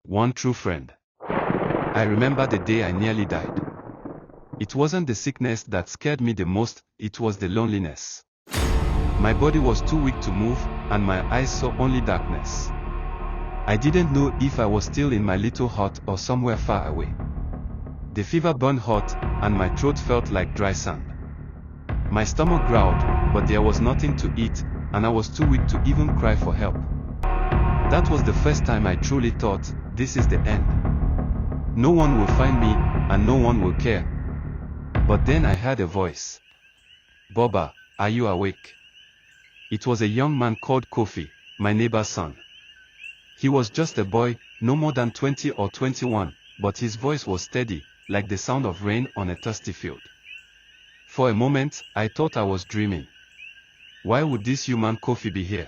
one true friend. I remember the day I nearly died. It wasn't the sickness that scared me the most, it was the loneliness. My body was too weak to move, and my eyes saw only darkness. I didn't know if I was still in my little hut or somewhere far away. The fever burned hot, and my throat felt like dry sand. My stomach growled, but there was nothing to eat, and I was too weak to even cry for help. That was the first time I truly thought, this is the end. No one will find me, and no one will care. But then I heard a voice. Baba, are you awake? It was a young man called Kofi, my neighbor's son. He was just a boy, no more than 20 or 21, but his voice was steady, like the sound of rain on a thirsty field. For a moment, I thought I was dreaming. Why would this human Kofi be here?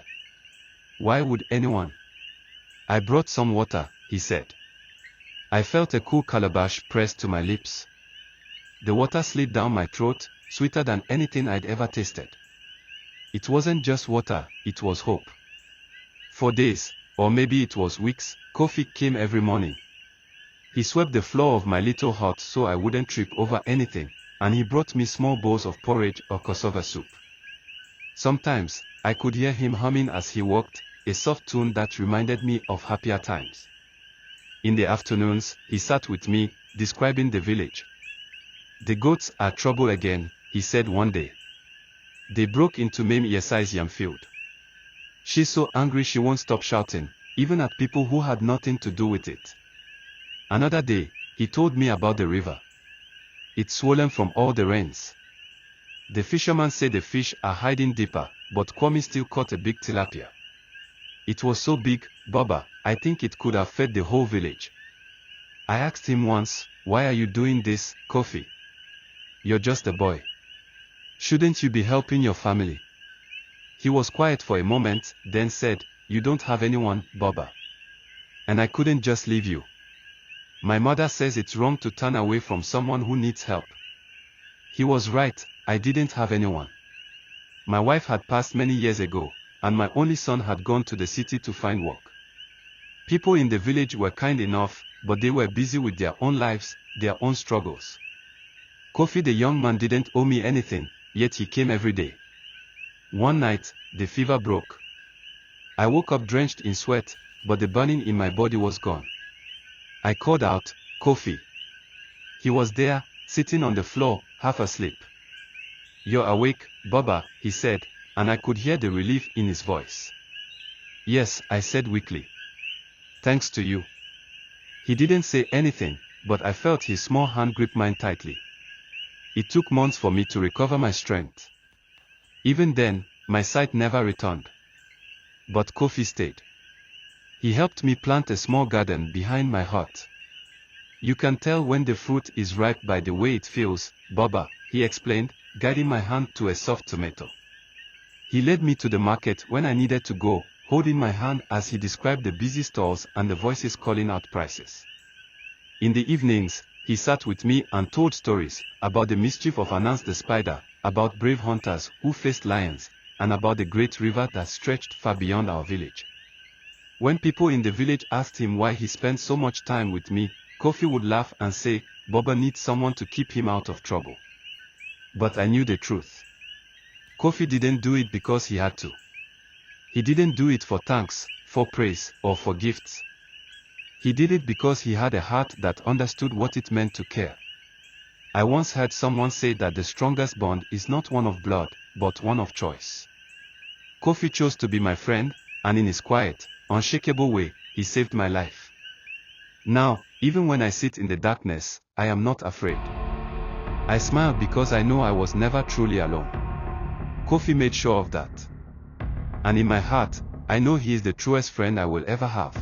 Why would anyone? I brought some water, he said. I felt a cool calabash pressed to my lips. The water slid down my throat, sweeter than anything I'd ever tasted. It wasn't just water, it was hope. For days, or maybe it was weeks, Kofi came every morning. He swept the floor of my little hut so I wouldn't trip over anything, and he brought me small bowls of porridge or cassava soup. Sometimes, I could hear him humming as he walked, a soft tune that reminded me of happier times. In the afternoons, he sat with me, describing the village. The goats are trouble again, he said one day. They broke into Mame Yesai's yam field. She's so angry she won't stop shouting, even at people who had nothing to do with it. Another day, he told me about the river. It's swollen from all the rains. The fisherman said the fish are hiding deeper, but Kwame still caught a big tilapia. It was so big, Baba, I think it could have fed the whole village. I asked him once, why are you doing this, Kofi? You're just a boy. Shouldn't you be helping your family? He was quiet for a moment, then said, you don't have anyone, Baba. And I couldn't just leave you. My mother says it's wrong to turn away from someone who needs help. He was right, I didn't have anyone. My wife had passed many years ago, and my only son had gone to the city to find work. People in the village were kind enough, but they were busy with their own lives, their own struggles. Kofi the young man didn't owe me anything, yet he came every day. One night, the fever broke. I woke up drenched in sweat, but the burning in my body was gone. I called out, Kofi. He was there, sitting on the floor, half asleep. You're awake, Baba, he said, and I could hear the relief in his voice. Yes, I said weakly. Thanks to you. He didn't say anything, but I felt his small hand grip mine tightly. It took months for me to recover my strength. Even then, my sight never returned. But Kofi stayed. He helped me plant a small garden behind my hut. You can tell when the fruit is ripe by the way it feels, Baba, he explained, guiding my hand to a soft tomato. He led me to the market when I needed to go, holding my hand as he described the busy stalls and the voices calling out prices. In the evenings, he sat with me and told stories about the mischief of Anansi the spider, about brave hunters who faced lions, and about the great river that stretched far beyond our village. When people in the village asked him why he spent so much time with me, Kofi would laugh and say, Baba needs someone to keep him out of trouble. But I knew the truth. Kofi didn't do it because he had to. He didn't do it for thanks, for praise, or for gifts. He did it because he had a heart that understood what it meant to care. I once heard someone say that the strongest bond is not one of blood, but one of choice. Kofi chose to be my friend, and in his quiet, unshakable way, he saved my life. Now, even when I sit in the darkness, I am not afraid. I smile because I know I was never truly alone. Kofi made sure of that. And in my heart, I know he is the truest friend I will ever have.